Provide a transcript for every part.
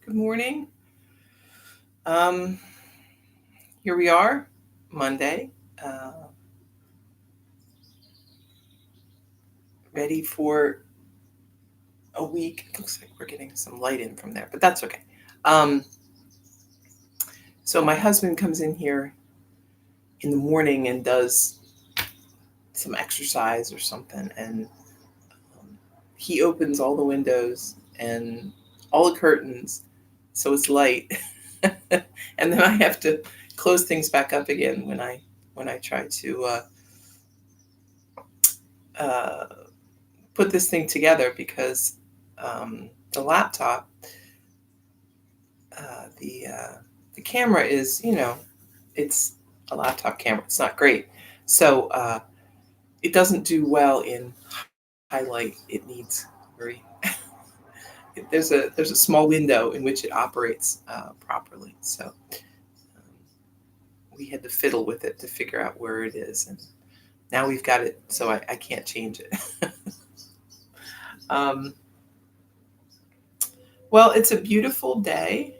Good morning. Um, Here we are, Monday, ready for a week. It looks like we're getting some light in from there, but that's okay. Um, so my husband comes in here in the morning and does some exercise or something, and he opens all the windows and all the curtains, so it's light, and then I have to close things back up again when I try to uh, put this thing together because the laptop, the camera is, it's a laptop camera. It's not great, so it doesn't do well in highlight. It needs very there's a small window in which it operates properly. So we had to fiddle with it to figure out where it is, and now we've got it, so I can't change it. um, Well, it's a beautiful day.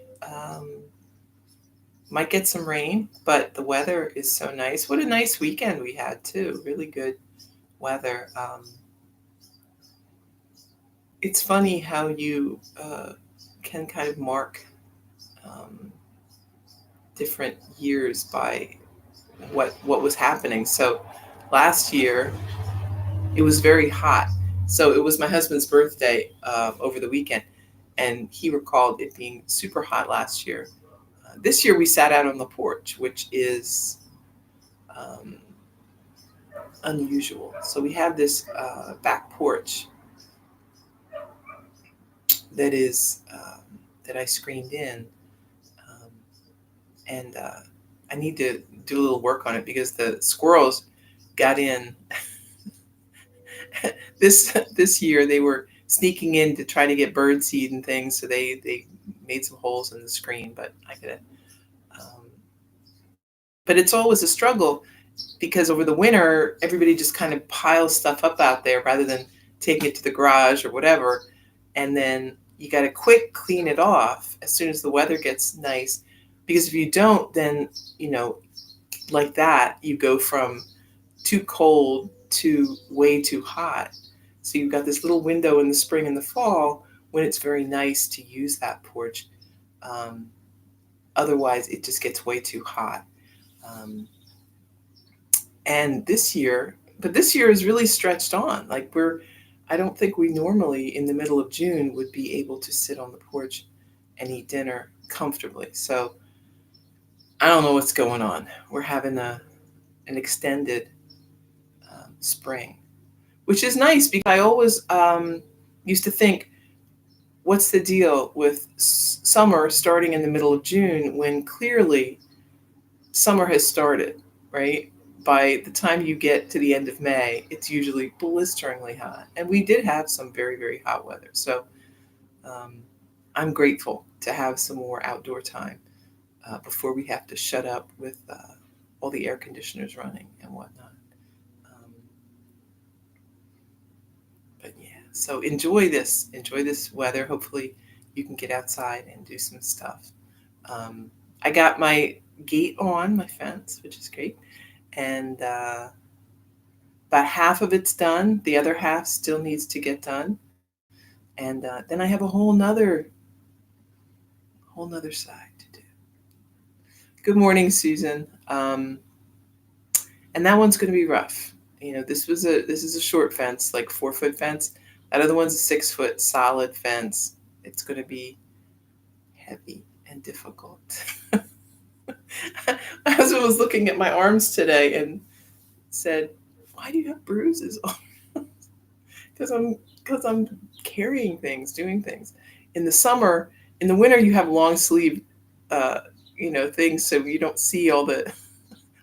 Might get some rain, but the weather is so nice. What a nice weekend we had too. Really good weather. It's funny how you can kind of mark um, different years by what was happening. So last year it was very hot. So it was my husband's birthday over the weekend, and he recalled it being super hot last year. This year we sat out on the porch, which is um, unusual. So we have this back porch that is that I screened in, and I need to do a little work on it because the squirrels got in this year. They were sneaking in to try to get bird seed and things, so they made some holes in the screen. But I could, but it's always a struggle because over the winter everybody just kind of piles stuff up out there rather than taking it to the garage or whatever, and then you got to quick clean it off as soon as the weather gets nice, because if you don't, then like that you go from too cold to way too hot. So you've got this little window in the spring and the fall when it's very nice to use that porch. um, Otherwise it just gets way too hot. um, and this year is really stretched on. Like I don't think we normally in the middle of June would be able to sit on the porch and eat dinner comfortably. So I don't know what's going on. We're having an extended spring, which is nice because I always used to think, what's the deal with summer starting in the middle of June when clearly summer has started, right? By the time you get to the end of May, it's usually blisteringly hot. And we did have some very, very hot weather. So um, I'm grateful to have some more outdoor time before we have to shut up with all the air conditioners running and whatnot. Um, but yeah, so enjoy this weather. Hopefully you can get outside and do some stuff. Um, I got my gate on my fence, which is great. And about half of it's done. The other half still needs to get done. And then I have a whole nother side to do. Good morning, Susan. And that one's going to be rough. This is a short fence, like 4-foot fence. That other one's a 6-foot solid fence. It's going to be heavy and difficult. My husband was looking at my arms today and said, "Why do you have bruises?" Because I'm carrying things, doing things. In the summer, in the winter, you have long sleeve, uh, things, so you don't see all the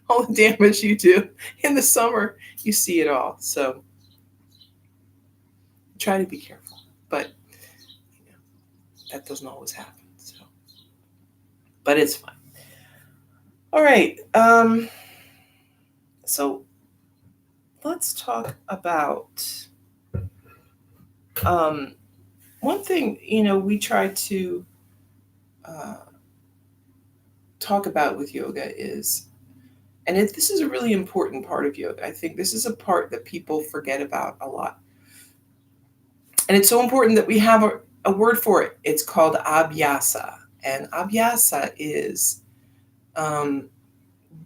all the damage you do. In the summer, you see it all. So try to be careful, but that doesn't always happen. So, but it's fine. All right. So let's talk about um, one thing. We try to talk about with yoga is, and this is a really important part of yoga. I think this is a part that people forget about a lot. And it's so important that we have a word for it. It's called Abhyasa. And Abhyasa is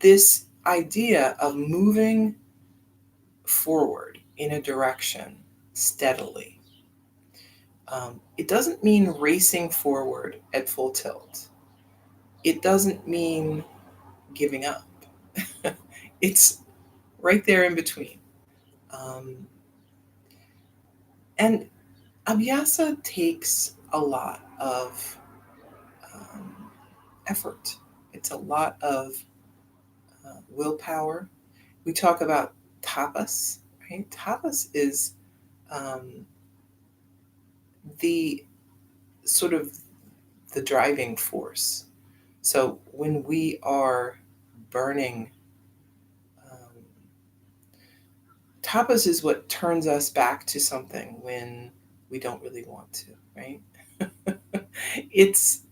this idea of moving forward in a direction steadily. It doesn't mean racing forward at full tilt. It doesn't mean giving up. It's right there in between. And Abyasa takes a lot of effort. It's a lot of willpower. We talk about tapas, right? Tapas is the sort of the driving force. So when we are burning, tapas is what turns us back to something when we don't really want to, right? It's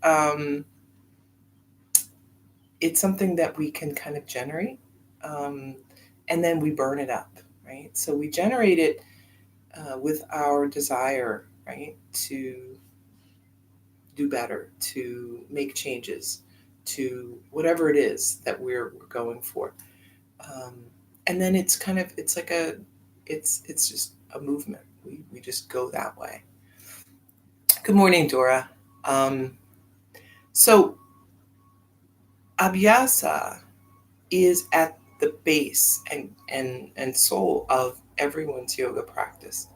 something that we can kind of generate, and then we burn it up, right? So we generate it with our desire, right, to do better, to make changes, to whatever it is that we're going for. And then it's kind of, it's like it's just a movement. We just go that way. Good morning, Dora. So Abyasa is at the base and soul of everyone's yoga practice.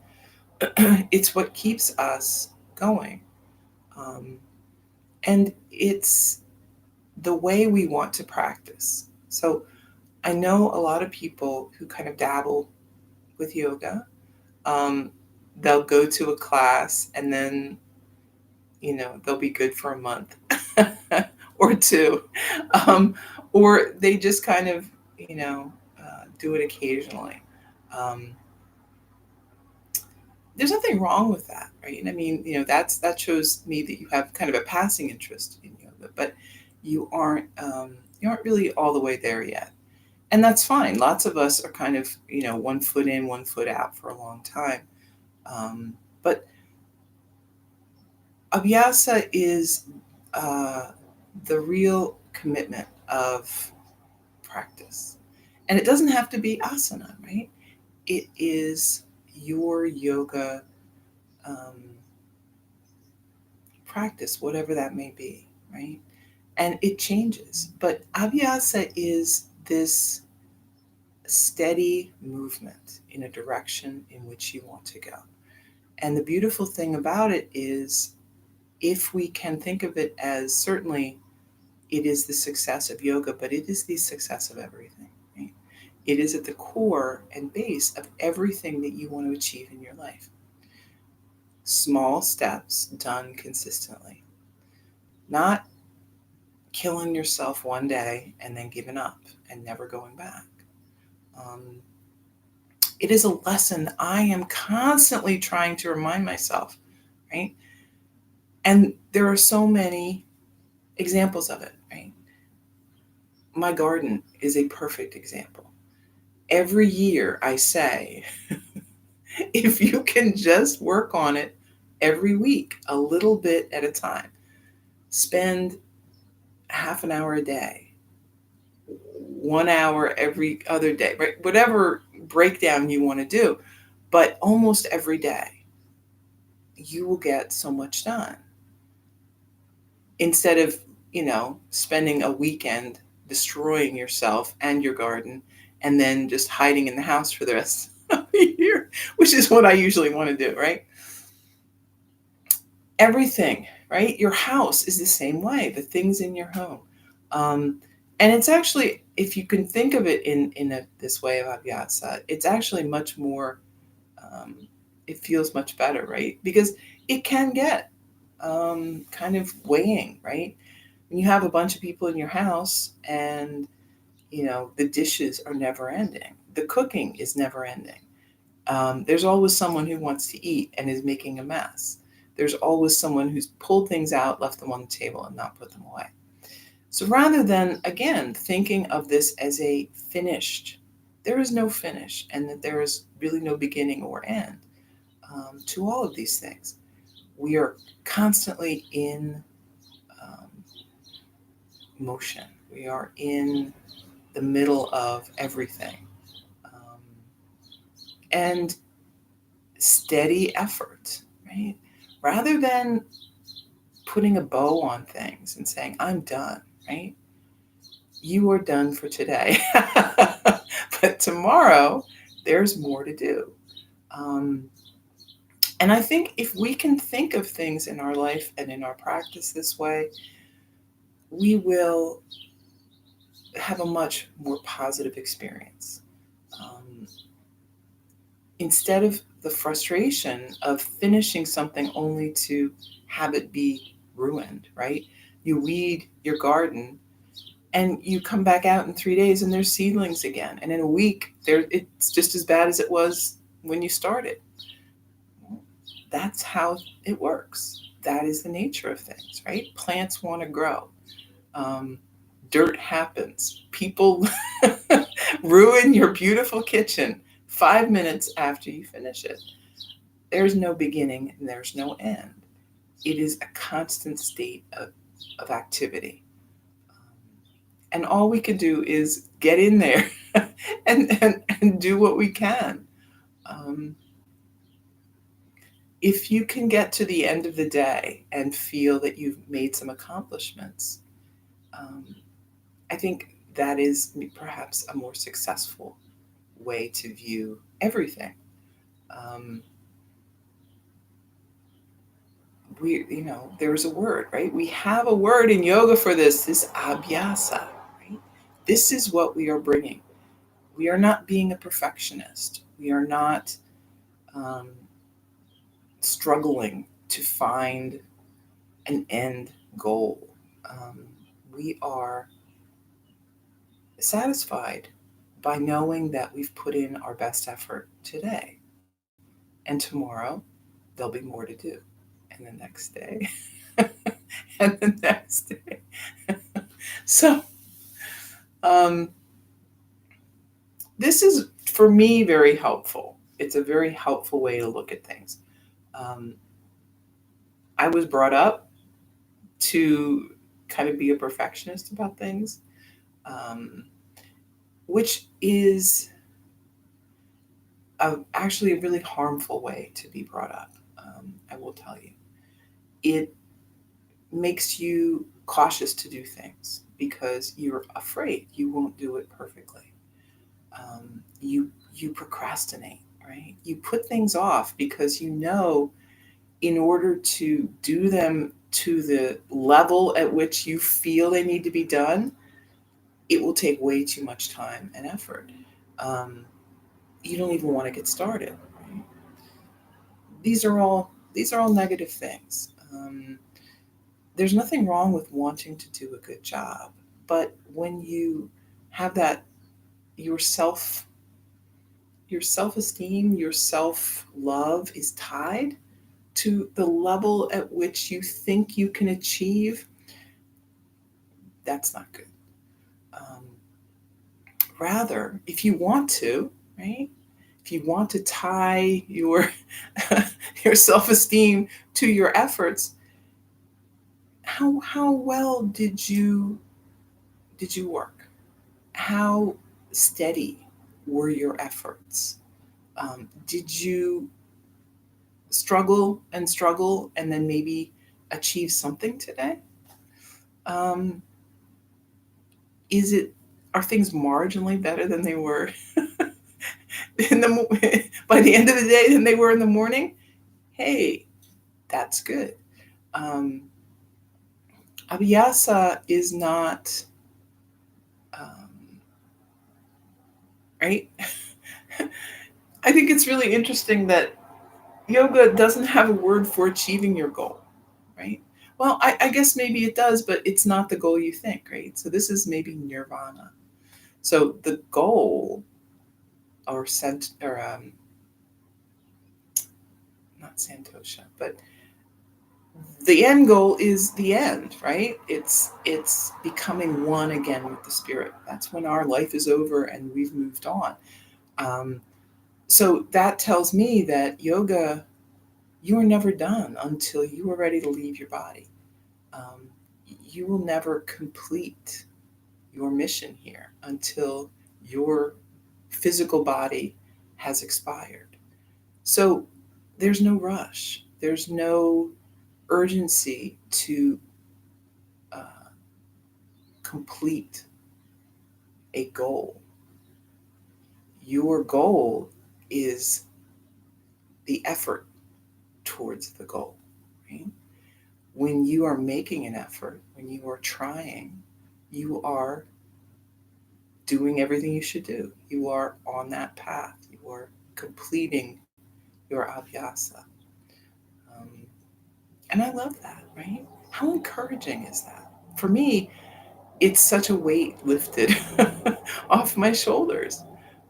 It's what keeps us going. And it's the way we want to practice. So I know a lot of people who kind of dabble with yoga. They'll go to a class and then, they'll be good for a month or two. Or they just kind of, do it occasionally. There's nothing wrong with that, right? I mean, that shows me that you have kind of a passing interest in yoga, but you aren't really all the way there yet. And that's fine. Lots of us are kind of, 1 foot in, 1 foot out for a long time. But Abyasa is the real commitment of practice. And it doesn't have to be asana, right? It is your yoga practice, whatever that may be, right? And it changes. But Abyasa is this steady movement in a direction in which you want to go. And the beautiful thing about it is, if we can think of it as, certainly it is the success of yoga, but it is the success of everything, right? It is at the core and base of everything that you want to achieve in your life. Small steps done consistently. Not killing yourself one day and then giving up and never going back. It is a lesson I am constantly trying to remind myself, right? And there are so many examples of it, right? My garden is a perfect example. Every year I say, if you can just work on it every week, a little bit at a time, spend half an hour a day, 1 hour every other day, right? Whatever breakdown you want to do, but almost every day, you will get so much done. Instead of, spending a weekend destroying yourself and your garden and then just hiding in the house for the rest of the year, which is what I usually want to do, right? Everything, right? Your house is the same way, the things in your home. And it's actually, if you can think of it in this way of Abyasa, it's actually much more, it feels much better, right? Because it can get kind of weighing, right? When you have a bunch of people in your house and, the dishes are never ending. The cooking is never ending. There's always someone who wants to eat and is making a mess. there's always someone who's pulled things out, left them on the table, and not put them away. So rather than, again, thinking of this as a finished, there is no finish, and that there is really no beginning or end to all of these things. We are constantly in motion. We are in the middle of everything. And steady effort, right? Rather than putting a bow on things and saying, I'm done, right? You are done for today. But tomorrow, there's more to do. And I think if we can think of things in our life and in our practice this way, we will have a much more positive experience. Instead of the frustration of finishing something only to have it be ruined, right? You weed your garden and you come back out in 3 days and there's seedlings again. And in a week, it's just as bad as it was when you started. That's how it works. That is the nature of things, right? Plants want to grow. Dirt happens. People ruin your beautiful kitchen 5 minutes after you finish it. There's no beginning and there's no end. It is a constant state of activity. And all we can do is get in there and do what we can. If you can get to the end of the day and feel that you've made some accomplishments, I think that is perhaps a more successful way to view everything. There's a word, right? We have a word in yoga for this Abhyasa, right? This is what we are bringing. We are not being a perfectionist. We are not struggling to find an end goal. We are satisfied by knowing that we've put in our best effort today. And tomorrow, there'll be more to do. And the next day, and the next day. So, this is, for me, very helpful. It's a very helpful way to look at things. I was brought up to kind of be a perfectionist about things, which is actually a really harmful way to be brought up. I will tell you. It makes you cautious to do things because you're afraid you won't do it perfectly. You procrastinate, right? You put things off because you know in order to do them to the level at which you feel they need to be done, it will take way too much time and effort. You don't even want to get started. Right? These are all negative things. There's nothing wrong with wanting to do a good job, but when you have that, your self-esteem, your self-love is tied to the level at which you think you can achieve, that's not good. Rather, if you want to, right? If you want to tie your your self-esteem to your efforts, how well did you work? How steady were your efforts? Did you struggle and then maybe achieve something today? Are things marginally better than they were by the end of the day than they were in the morning? Hey, that's good. Abyasa is not right. I think it's really interesting that yoga doesn't have a word for achieving your goal, right? Well, I guess maybe it does, but it's not the goal you think, right? So this is maybe nirvana. So the goal, not santosha, but the end goal is the end, right? It's becoming one again with the spirit. That's when our life is over and we've moved on. Um, so that tells me that yoga, you are never done until you are ready to leave your body. Um, you will never complete your mission here until your physical body has expired. So there's no rush. There's no urgency to uh, complete a goal. Your goal is the effort towards the goal. Right? When you are making an effort, when you are trying, you are doing everything you should do. You are on that path. You are completing your Abhyasa. Um, and I love that, right? How encouraging is that? For me, it's such a weight lifted off my shoulders.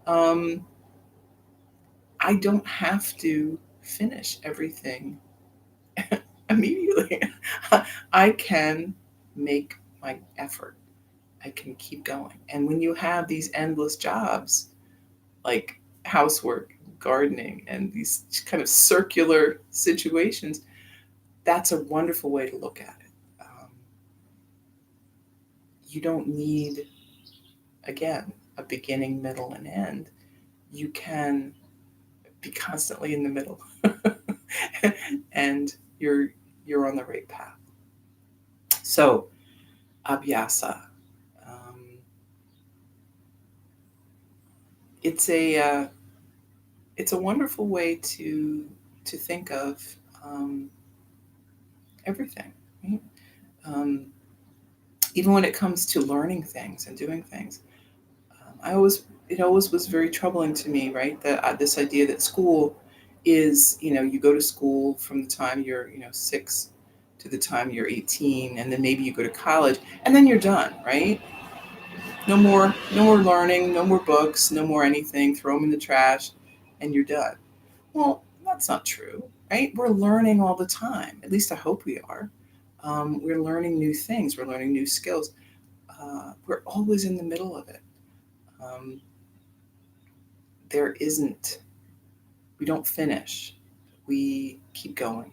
Um, I don't have to finish everything immediately. I can make my effort. I can keep going. And when you have these endless jobs like housework, gardening, and these kind of circular situations, that's a wonderful way to look at it. You don't need, again, a beginning, middle, and end. You can be constantly in the middle, and you're on the right path. So, Abhyasa, it's a wonderful way to think of um, everything. Right? Um, Even when it comes to learning things and doing things, I always it always was very troubling to me. Right, that this idea that school is, you go to school from the time you're 6 to the time you're 18, and then maybe you go to college, and then you're done. Right, no more learning, no more books, no more anything. Throw them in the trash, and you're done. Well, that's not true, right? We're learning all the time. At least I hope we are. We're learning new things. We're learning new skills. We're always in the middle of it. Um, there isn't. We don't finish. We keep going.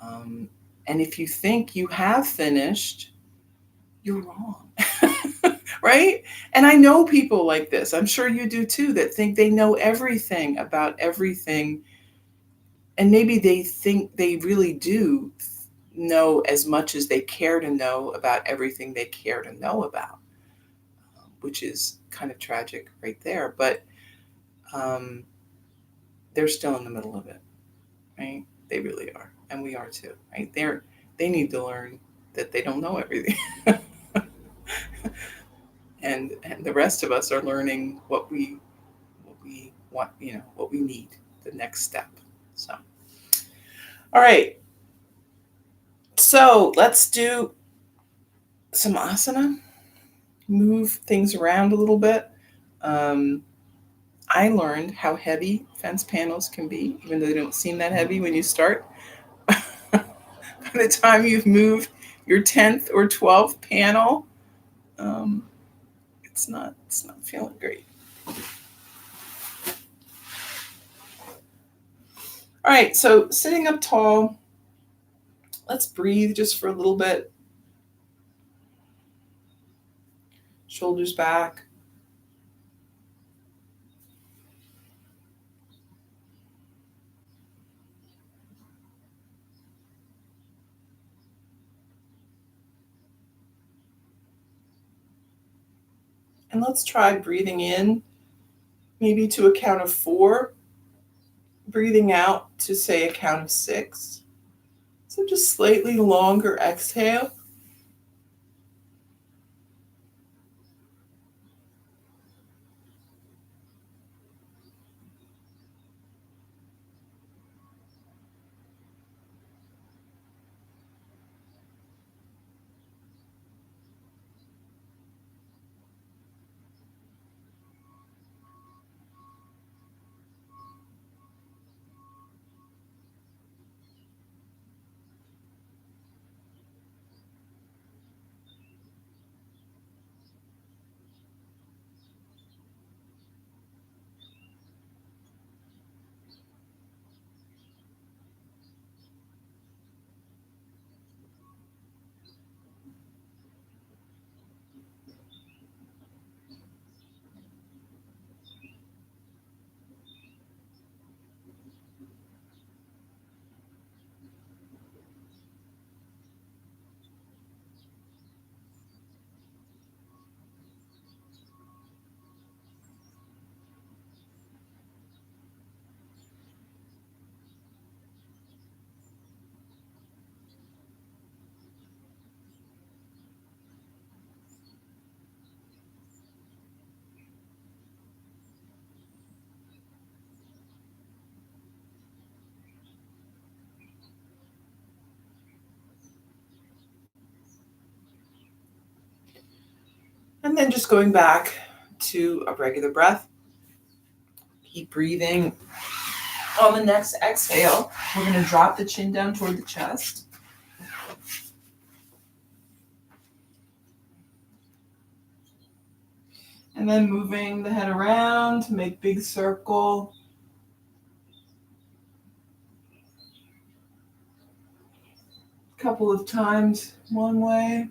Um, and if you think you have finished, you're wrong. Right? And I know people like this. I'm sure you do too, that think they know everything about everything. And maybe they think they really do know as much as they care to know about everything they care to know about, which is kind of tragic right there. But um, they're still in the middle of it, right? They really are. And we are too, right? They need to learn that they don't know everything. And the rest of us are learning what we want, what we need, the next step. So, all right. So let's do some asana, move things around a little bit. Um, I learned how heavy fence panels can be, even though they don't seem that heavy when you start. By the time you've moved your 10th or 12th panel, um, it's not feeling great. All right, so sitting up tall, let's breathe just for a little bit. Shoulders back. And let's try breathing in, maybe to a count of 4, breathing out to say a count of 6. So just slightly longer exhale. And then just going back to a regular breath. Keep breathing. On the next exhale, we're going to drop the chin down toward the chest. And then moving the head around to make big circle. A couple of times one way.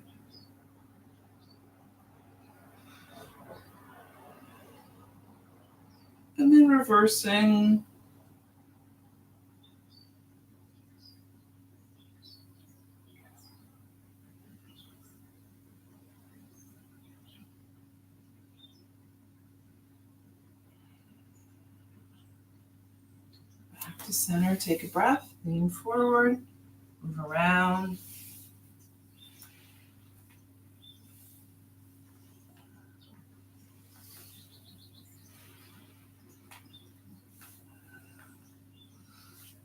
And then reversing. Back to center, take a breath, lean forward, move around.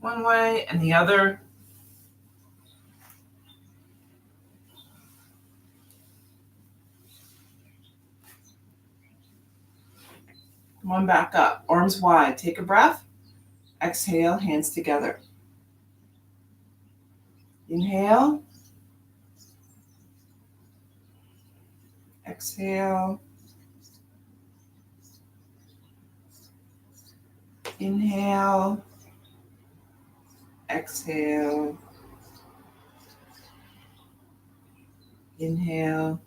One way and the other. Come on back up, arms wide, take a breath. Exhale, hands together. Inhale. Exhale. Inhale. Exhale. Inhale.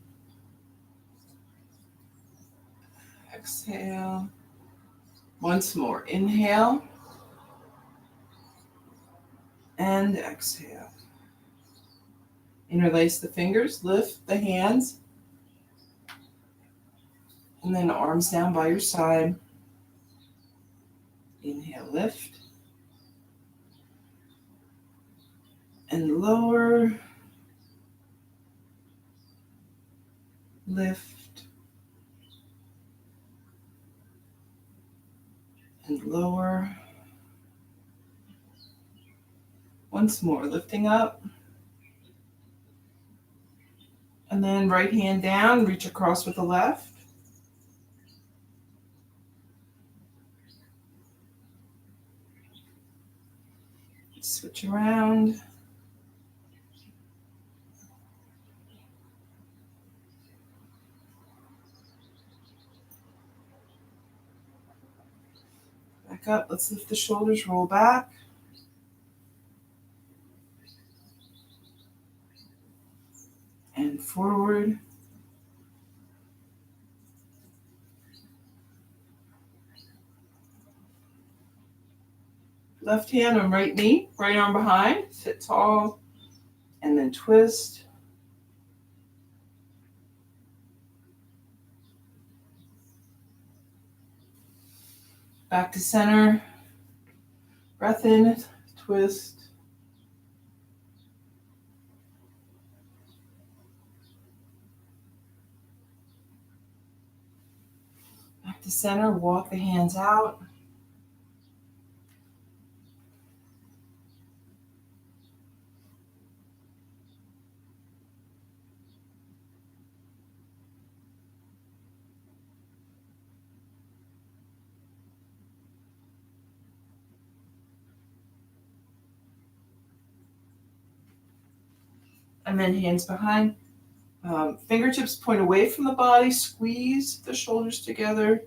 Exhale. Once more. Inhale. And exhale. Interlace the fingers, lift the hands, and then arms down by your side. Inhale, lift. And lower. Lift. And lower. Once more, lifting up. And then right hand down, reach across with the left. Switch around. Back up, let's lift the shoulders, roll back. And forward. Left hand on right knee, right arm behind, sit tall, and then twist. Back to center. Breath in, twist. Back to center, walk the hands out. And then hands behind. Fingertips point away from the body. Squeeze the shoulders together.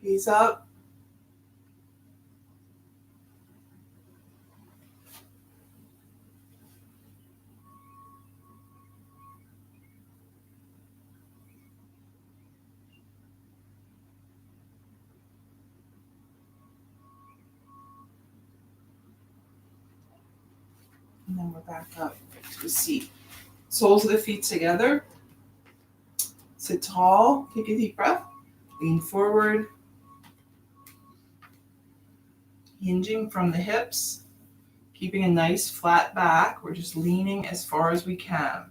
Gaze up. And then we're back up to a seat. Soles of the feet together. Sit tall. Take a deep breath. Lean forward. Hinging from the hips. Keeping a nice flat back. We're just leaning as far as we can.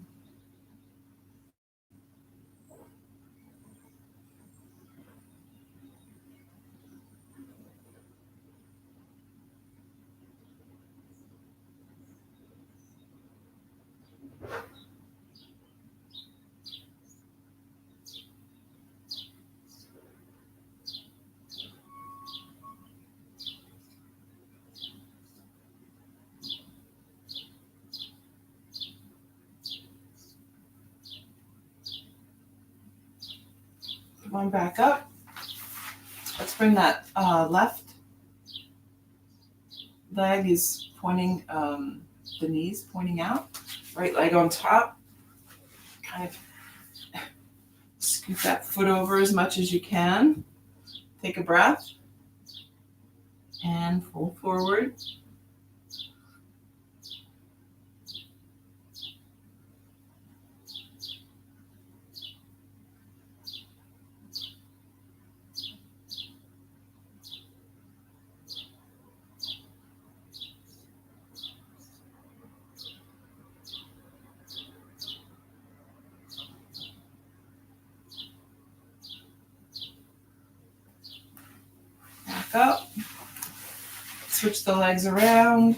Going back up. Let's bring that left leg is pointing, the knees pointing out. Right leg on top. Kind of scoot that foot over as much as you can. Take a breath. And fold forward. Back up. Switch the legs around.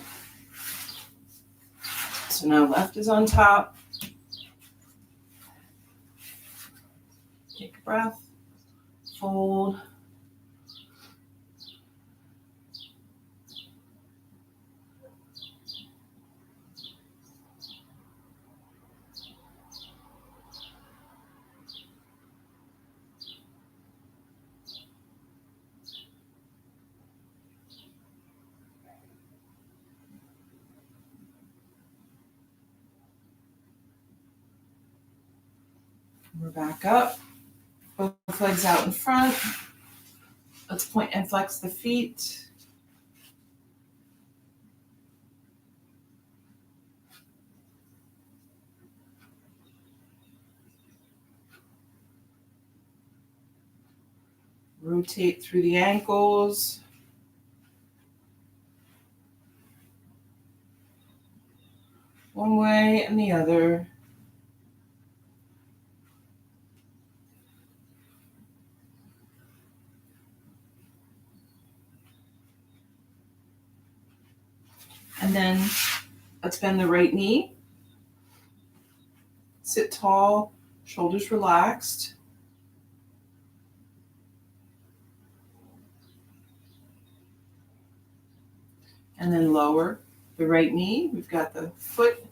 So now left is on top. Take a breath. Fold. We're back up. Both legs out in front. Let's point and flex the feet. Rotate through the ankles. One way and the other. And then let's bend the right knee. Sit tall, shoulders relaxed. And then lower the right knee. We've got the foot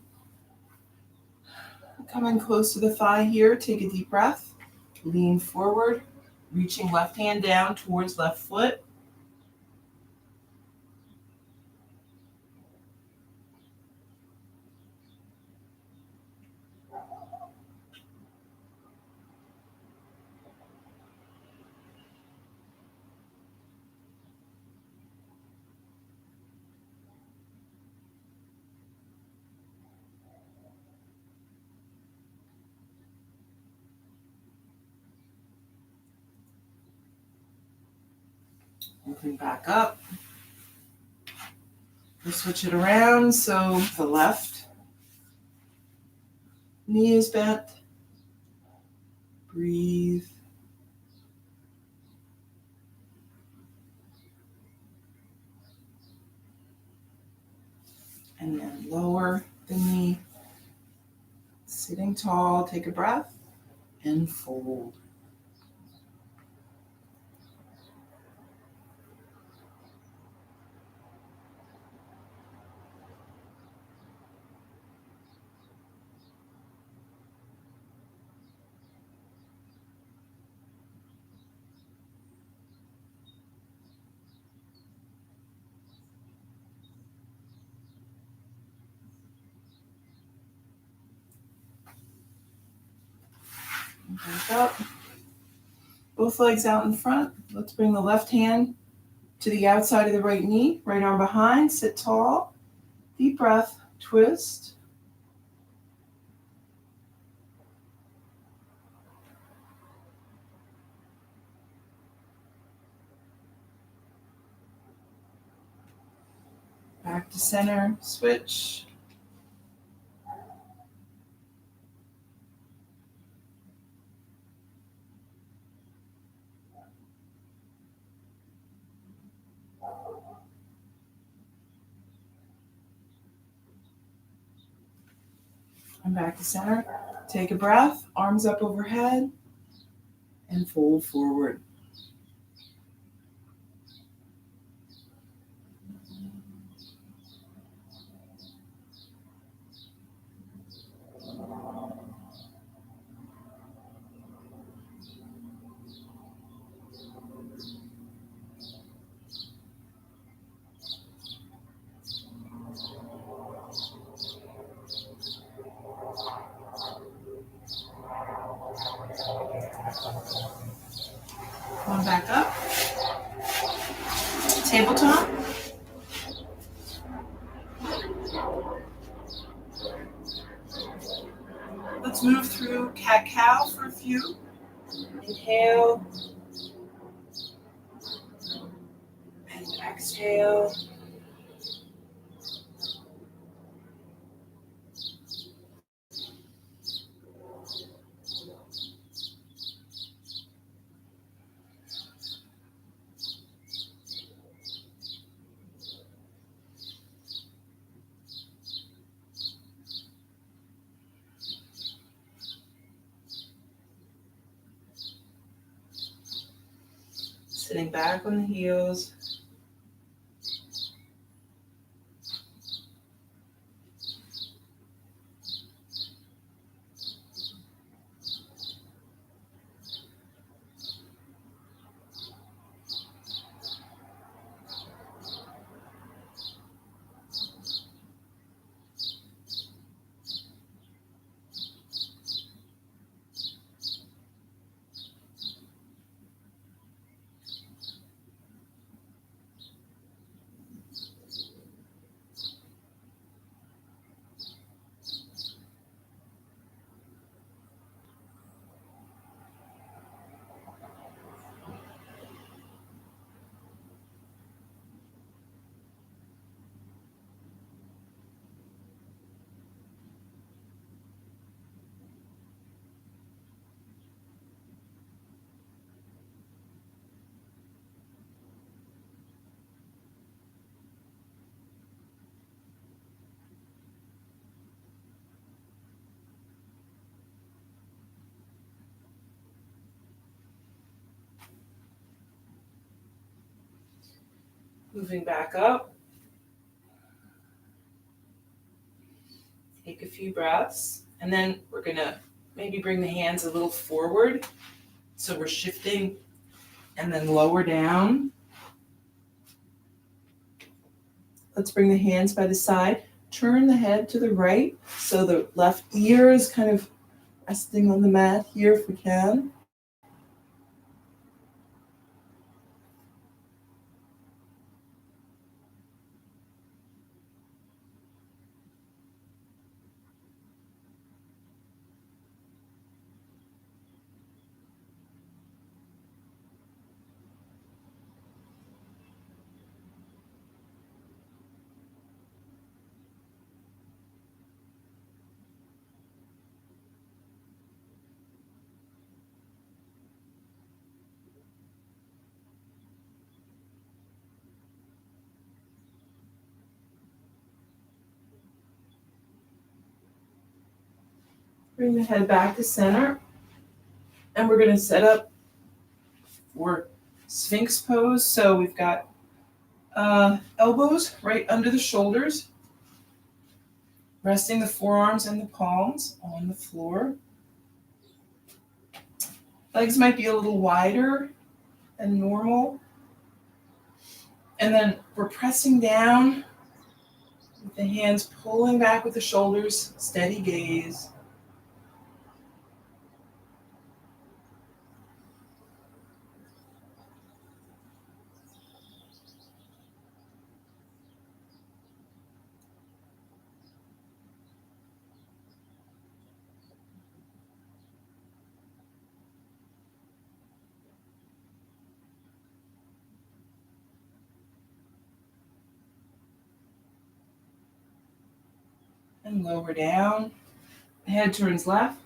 coming close to the thigh here. Take a deep breath. Lean forward, reaching left hand down towards left foot. Moving back up. We'll switch it around so the left knee is bent. Breathe. And then lower the knee. Sitting tall, take a breath and fold. Back up. Both legs out in front. Let's bring the left hand to the outside of the right knee. Right arm behind. Sit tall. Deep breath. Twist. Back to center. Switch. And back to center. Take a breath, arms up overhead, and fold forward. Let's move through cat-cow for a few. Inhale and exhale. Sitting back on the heels. Moving back up. Take a few breaths. And then we're going to maybe bring the hands a little forward. So we're shifting and then lower down. Let's bring the hands by the side. Turn the head to the right. So the left ear is kind of resting on the mat here if we can. Bring the head back to center. And we're going to set up for Sphinx Pose. So we've got elbows right under the shoulders, resting the forearms and the palms on the floor. Legs might be a little wider than normal. And then we're pressing down with the hands pulling back with the shoulders, steady gaze. And lower down. The head turns left.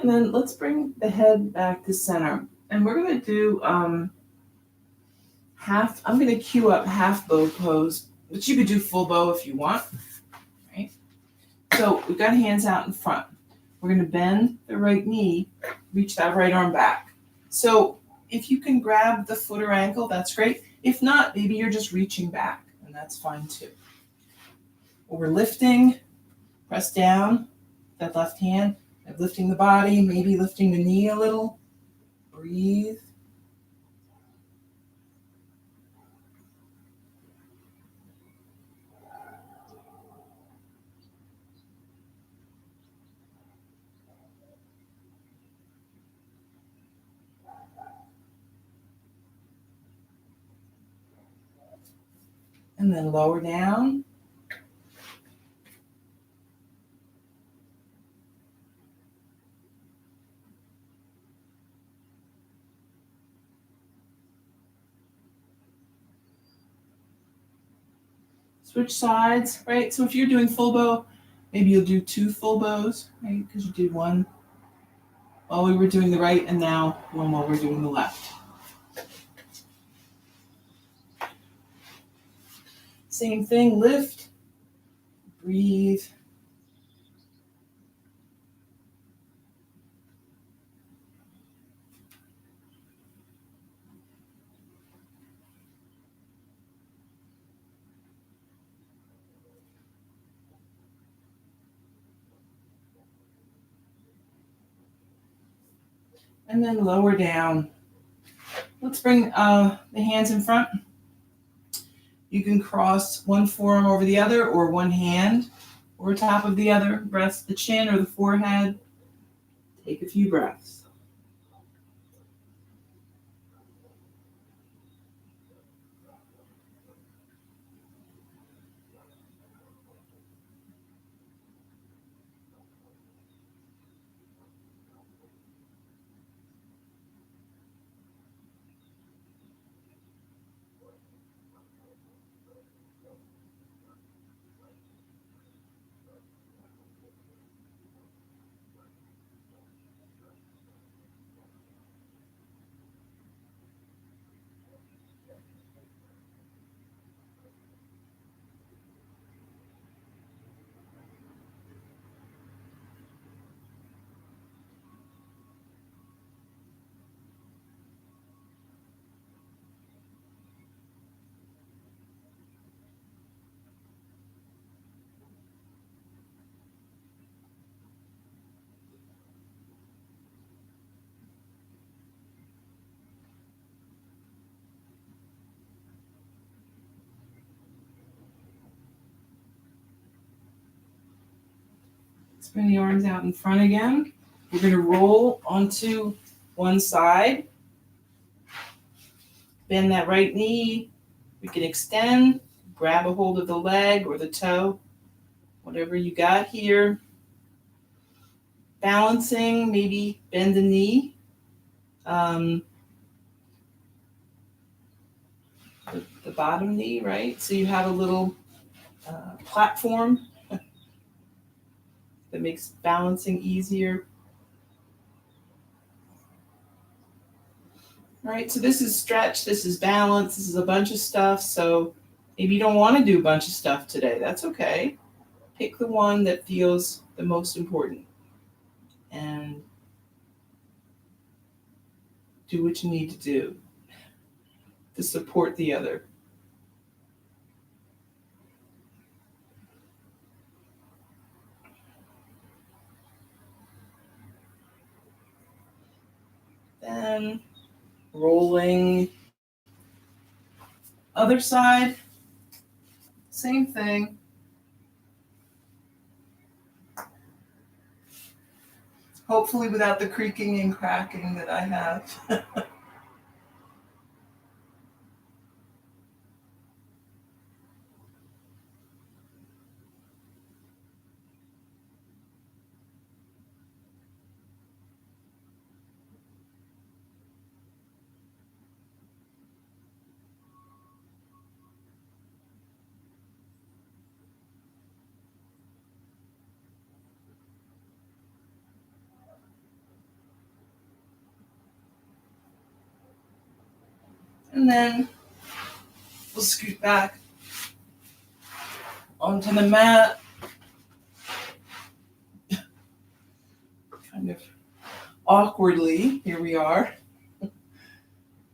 And then let's bring the head back to center. And we're going to do half, I'm going to cue up half bow pose, but you could do full bow if you want, right? So we've got hands out in front. We're going to bend the right knee, reach that right arm back. So if you can grab the foot or ankle, that's great. If not, maybe you're just reaching back, and that's fine too. We're lifting, press down, that left hand, and lifting the body, maybe lifting the knee a little. Breathe. And then lower down. Switch sides, right? So if you're doing full bow, maybe you'll do 2 full bows, right? Because you did one while we were doing the right and now one while we're doing the left. Same thing, lift, breathe. And then lower down. Let's bring the hands in front. You can cross one forearm over the other or one hand over top of the other. Rest the chin or the forehead. Take a few breaths. Let's bring the arms out in front again. We're going to roll onto one side. Bend that right knee. We can extend, grab a hold of the leg or the toe, whatever you got here. Balancing, maybe bend the knee. The bottom knee, right? So you have a little platform that makes balancing easier. All right, so this is stretch, this is balance, this is a bunch of stuff. So maybe you don't want to do a bunch of stuff today. That's okay. Pick the one that feels the most important and do what you need to do to support the other. Then rolling. Other side, same thing. Hopefully without the creaking and cracking that I have. And then we'll scoot back onto the mat. Kind of awkwardly, here we are.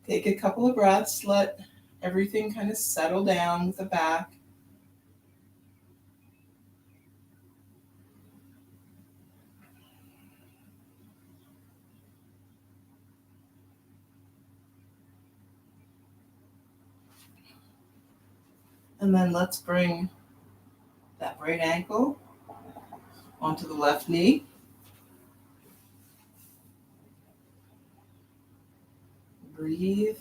Take a couple of breaths, let everything kind of settle down with the back. And then let's bring that right ankle onto the left knee. Breathe.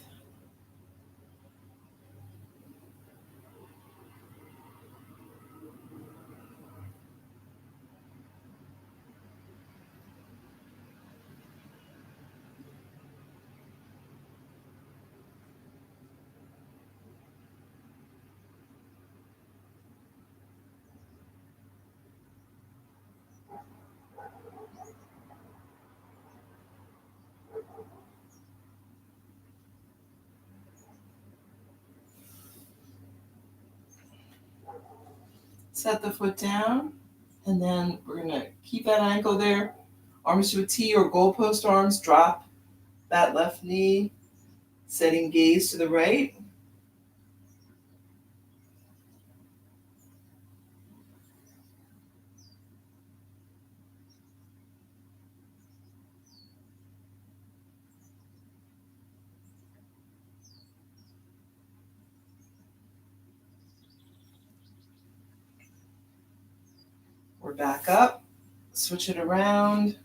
Set the foot down, and then we're going to keep that ankle there. Arms to a T or goalpost arms. Drop that left knee, setting gaze to the right. We're back up. Switch it around.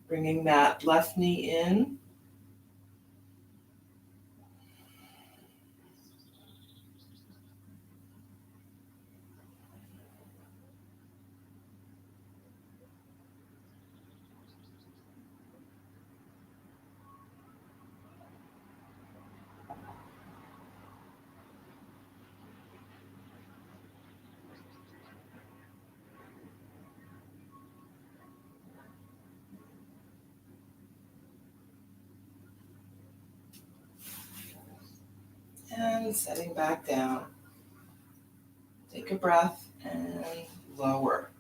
Bringing that left knee in. And setting back down. Take a breath and lower.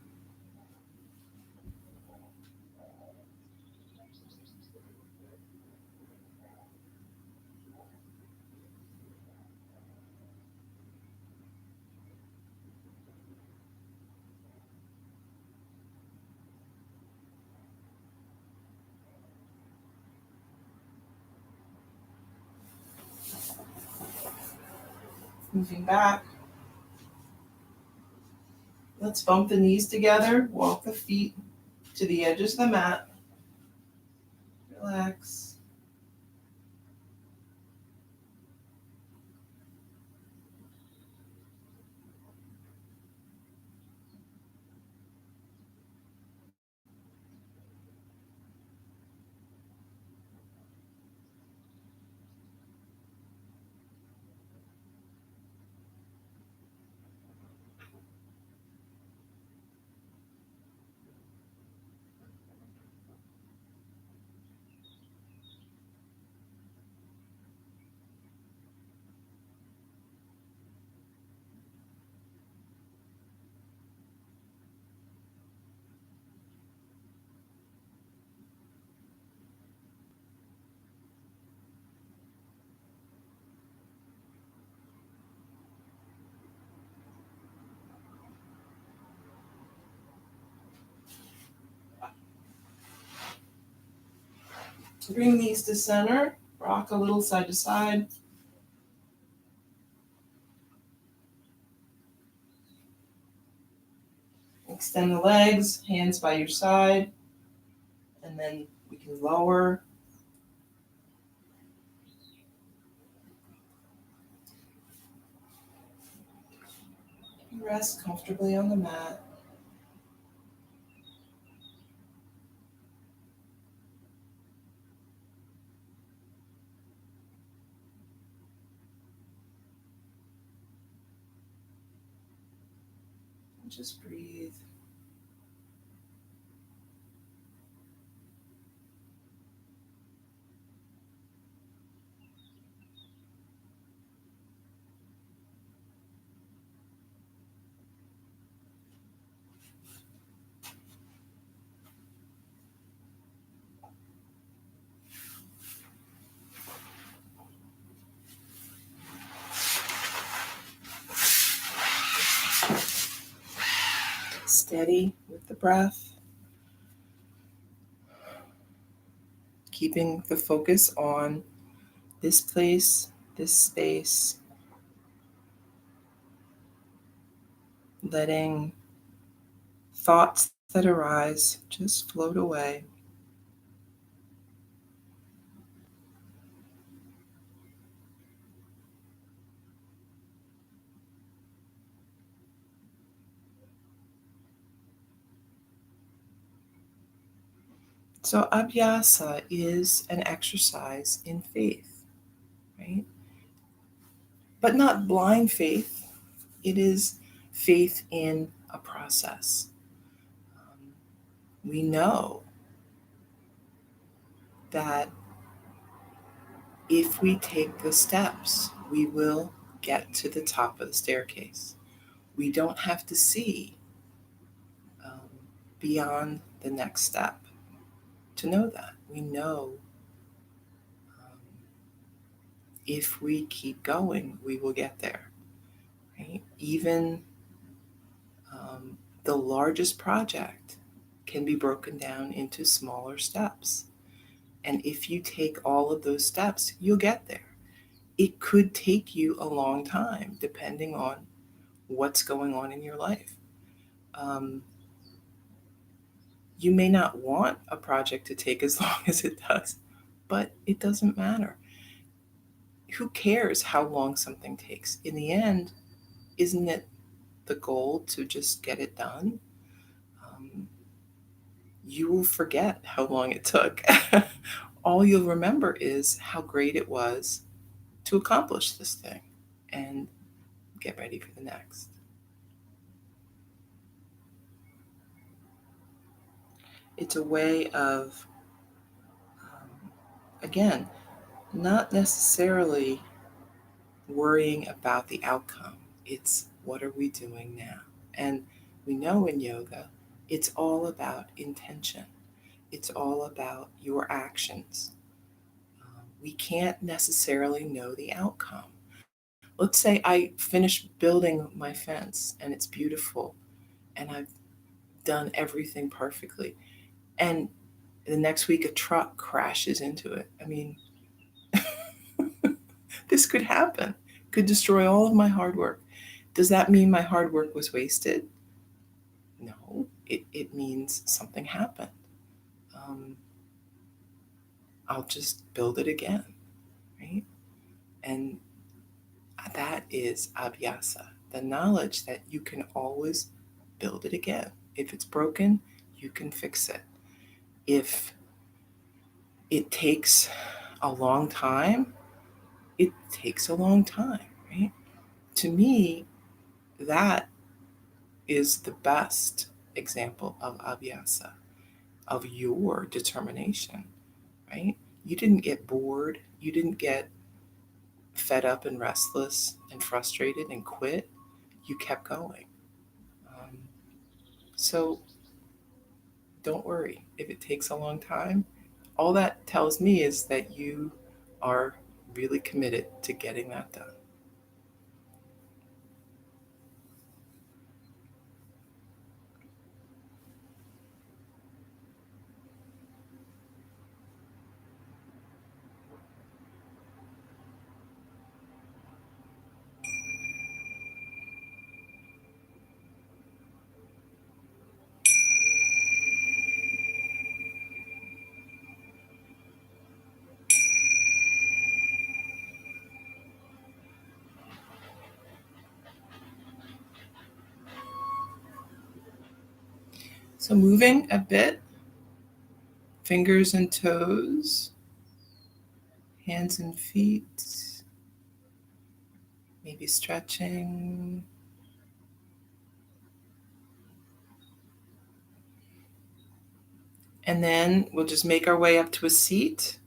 Moving back. Let's bump the knees together. Walk the feet to the edges of the mat. Relax. Bring these to center. Rock a little side to side. Extend the legs, hands by your side. And then we can lower. Rest comfortably on the mat. And just breathe. steady with the breath, keeping the focus on this place, this space, letting thoughts that arise just float away. So, Abhyasa is an exercise in faith, right? But not blind faith, it is faith in a process. We know that if we take the steps, we will get to the top of the staircase. We don't have to see um, beyond the next step to know that. We know if we keep going, we will get there. Right? Even the largest project can be broken down into smaller steps. And if you take all of those steps, you'll get there. It could take you a long time, depending on what's going on in your life. Um, you may not want a project to take as long as it does, but it doesn't matter. Who cares how long something takes? In the end, isn't it the goal to just get it done? You will forget how long it took. All you'll remember is how great it was to accomplish this thing and get ready for the next. It's a way of, again, not necessarily worrying about the outcome. It's what are we doing now? And we know in yoga, it's all about intention. It's all about your actions. We can't necessarily know the outcome. Let's say I finish building my fence and it's beautiful and I've done everything perfectly. And the next week a truck crashes into it. I mean, this could happen, could destroy all of my hard work. Does that mean my hard work was wasted? No, it means something happened. Um, I'll just build it again, right? And that is Abyasa, the knowledge that you can always build it again. If it's broken, you can fix it. If it takes a long time, it takes a long time, right? To me, that is the best example of Abhyasa, of your determination, right? You didn't get bored. You didn't get fed up and restless and frustrated and quit. You kept going. Um, so don't worry if it takes a long time. All that tells me is that you are really committed to getting that done. So moving a bit, fingers and toes, hands and feet, maybe stretching. And then we'll just make our way up to a seat.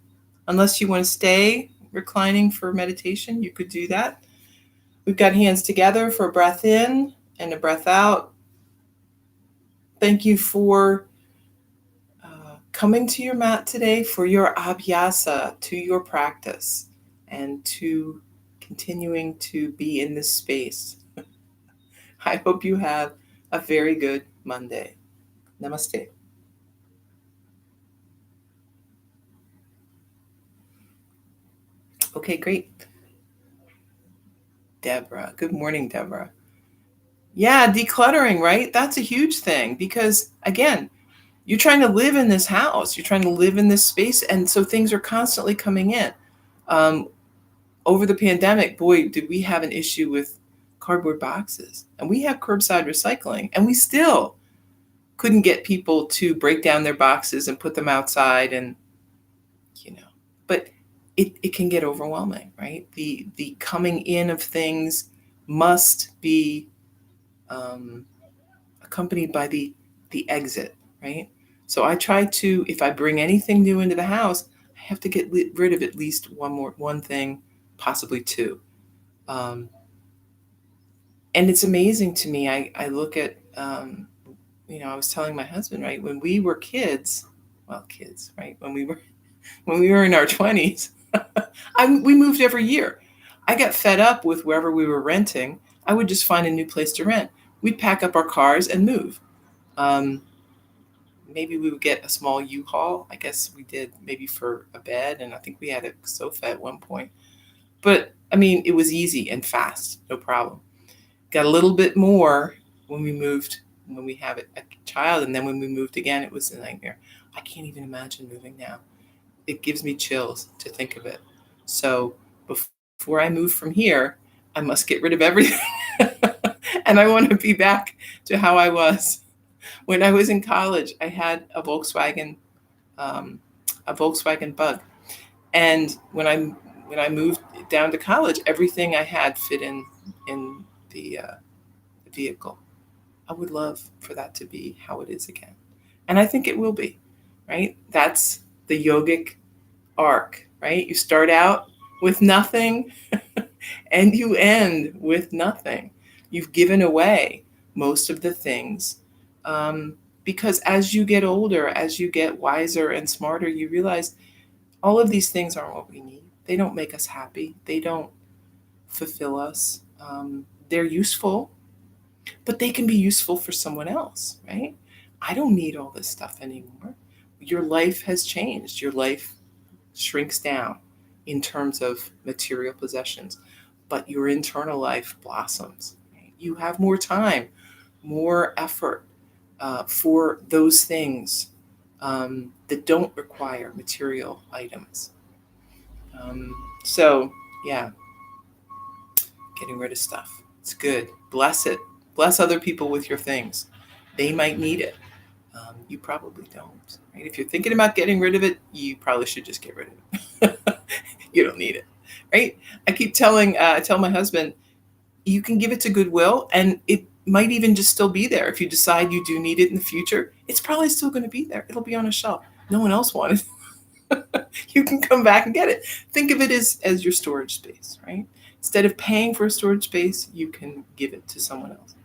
Unless you want to stay reclining for meditation, you could do that. We've got hands together for a breath in and a breath out. Thank you for coming to your mat today for your Abhyasa, to your practice, and to continuing to be in this space. I hope you have a very good Monday. Namaste. Okay, great. Deborah. Good morning, Deborah. Yeah, decluttering, right? That's a huge thing because, again, you're trying to live in this house, you're trying to live in this space. And so things are constantly coming in. Um, Over the pandemic, boy, did we have an issue with cardboard boxes. And we have curbside recycling, and we still couldn't get people to break down their boxes and put them outside. And, you know, but it can get overwhelming, right? The coming in of things must be um, accompanied by the exit, right? So I try to, if I bring anything new into the house, I have to get rid of at least one thing, possibly two. Um, and it's amazing to me. I look at, I was telling my husband, right, when we were kids, well, kids, right, when we were in our 20s, we moved every year. I got fed up with wherever we were renting. I would just find a new place to rent. We'd pack up our cars and move. Um, Maybe we would get a small U-Haul. I guess we did, maybe for a bed, and I think we had a sofa at one point. But I mean, it was easy and fast, no problem. Got a little bit more when we moved, when we have a child, and then when we moved again, it was a nightmare. I can't even imagine moving now. It gives me chills to think of it. So before I move from here, I must get rid of everything. And I want to be back to how I was. When I was in college, I had um, a Volkswagen Bug, and when I moved down to college, everything I had fit in the vehicle. I would love for that to be how it is again, and I think it will be. Right? That's the yogic arc. Right? You start out with nothing, and you end with nothing. You've given away most of the things. Because as you get older, as you get wiser and smarter, you realize all of these things aren't what we need. They don't make us happy. They don't fulfill us. They're useful, but they can be useful for someone else, right? I don't need all this stuff anymore. Your life has changed. Your life shrinks down in terms of material possessions, but your internal life blossoms. Right? You have more time, more effort for those things that don't require material items. So, yeah, getting rid of stuff. It's good. Bless it. Bless other people with your things. They might need it. You probably don't. Right? If you're thinking about getting rid of it, you probably should just get rid of it. You don't need it, right? I tell my husband, you can give it to Goodwill, and it might even just still be there. If you decide you do need it in the future, it's probably still going to be there. It'll be on a shelf. No one else wanted it. You can come back and get it. Think of it as your storage space, right? Instead of paying for a storage space, you can give it to someone else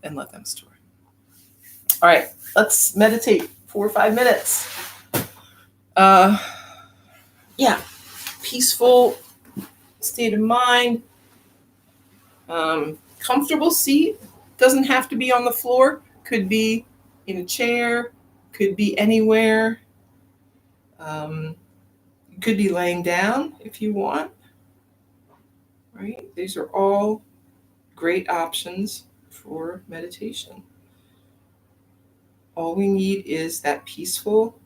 and let them store it. All right, let's meditate 4 or 5 minutes. Uh, yeah, peaceful state of mind. Comfortable seat, doesn't have to be on the floor, could be in a chair, could be anywhere. Um, you could be laying down if you want, right? These are all great options for meditation. All we need is that peaceful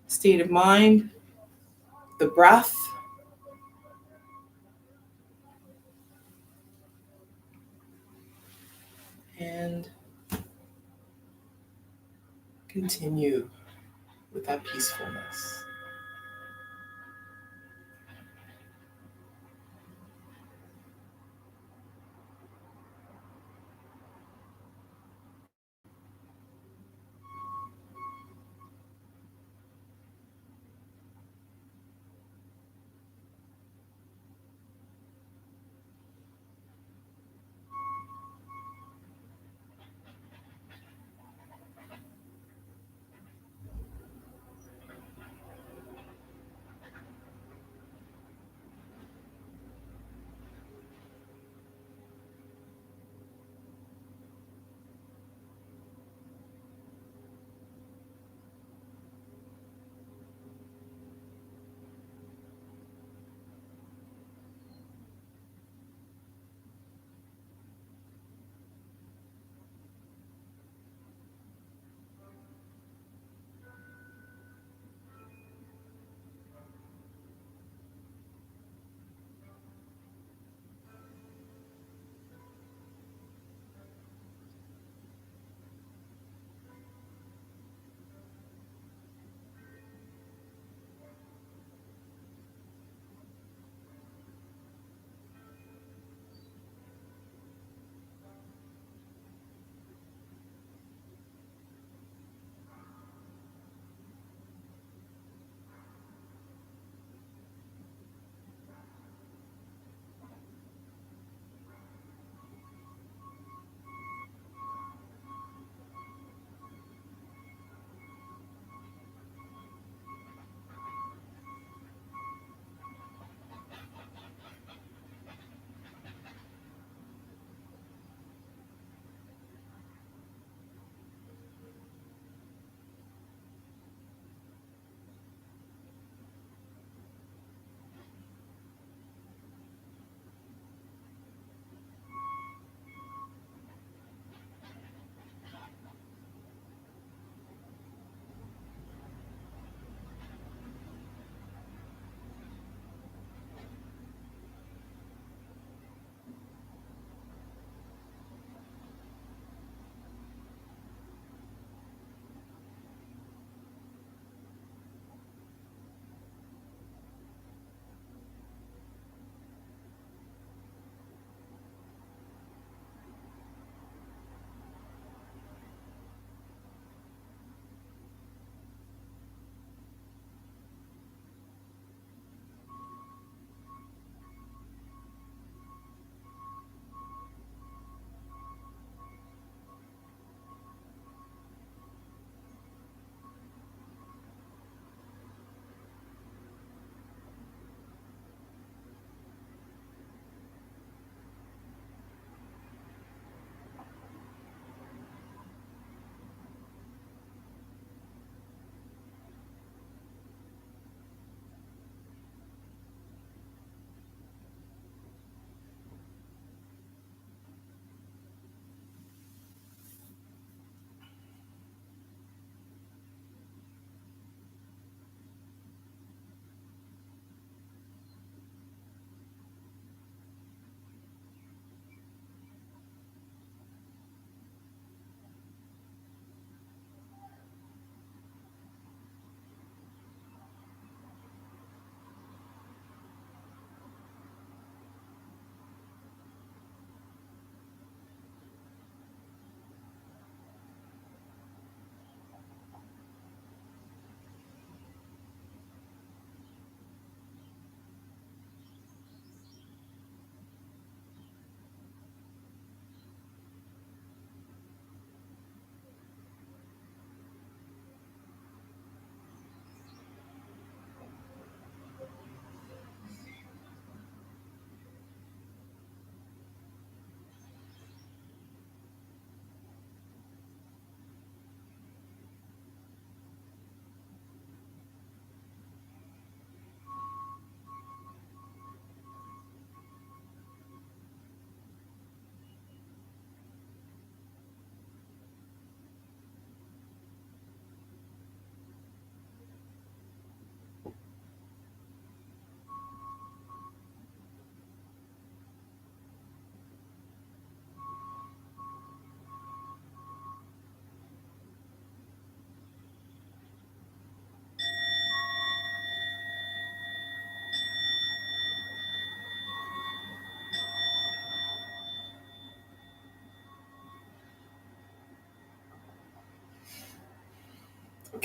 state of mind, the breath, and continue with that peacefulness.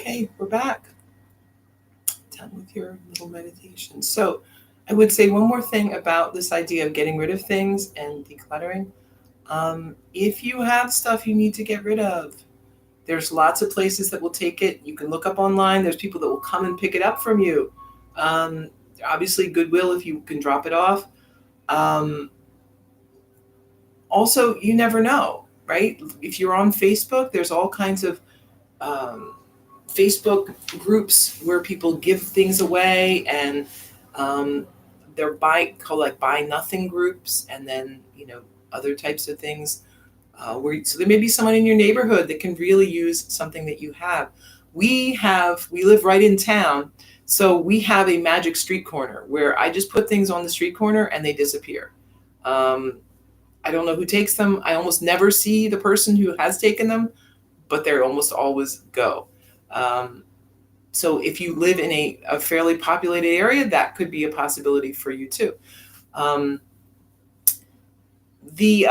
Okay, we're back. Done with your little meditation. So I would say one more thing about this idea of getting rid of things and decluttering. If you have stuff you need to get rid of, there's lots of places that will take it. You can look up online. There's people that will come and pick it up from you. Um, Obviously, Goodwill if you can drop it off. Um, Also, you never know, right? If you're on Facebook, there's all kinds of um, Facebook groups where people give things away, and um, they're called like buy nothing groups, and then other types of things. So there may be someone in your neighborhood that can really use something that you have. We live right in town, so we have a magic street corner where I just put things on the street corner and they disappear. Um, I don't know who takes them. I almost never see the person who has taken them, but they almost always go. Um, so if you live in a fairly populated area, that could be a possibility for you too. Um, the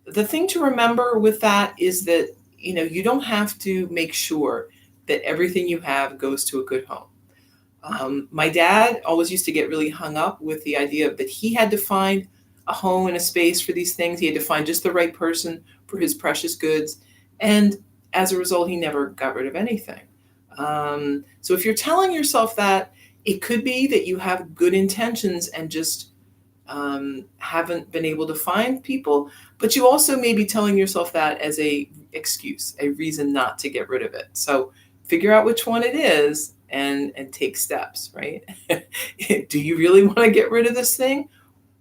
the thing to remember with that is that you don't have to make sure that everything you have goes to a good home. My dad always used to get really hung up with the idea that he had to find a home and a space for these things. He had to find just the right person for his precious goods. And as a result, he never got rid of anything. So if you're telling yourself that, it could be that you have good intentions and just haven't been able to find people, but you also may be telling yourself that as a excuse, a reason not to get rid of it. So figure out which one it is and take steps, right? Do you really want to get rid of this thing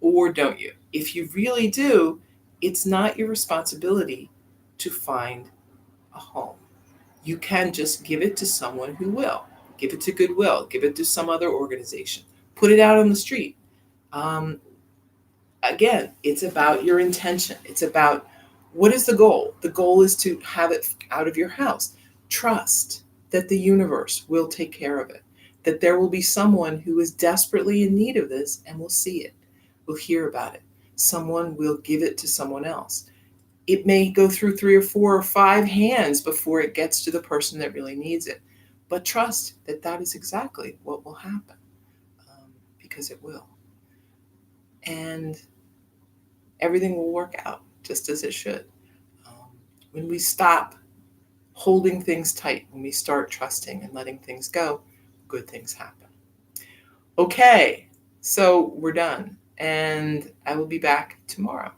or don't you? If you really do, it's not your responsibility to find a home. You can just give it to someone who will. Give it to Goodwill, give it to some other organization, put it out on the street. Um, Again, it's about your intention. It's about what is the goal? The goal is to have it out of your house. Trust that the universe will take care of it, that there will be someone who is desperately in need of this and will see it, will hear about it. Someone will give it to someone else. It may go through 3 or 4 or 5 hands before it gets to the person that really needs it. But trust that that is exactly what will happen, because it will. And everything will work out just as it should. When we stop holding things tight, when we start trusting and letting things go, good things happen. Okay, so we're done, and I will be back tomorrow.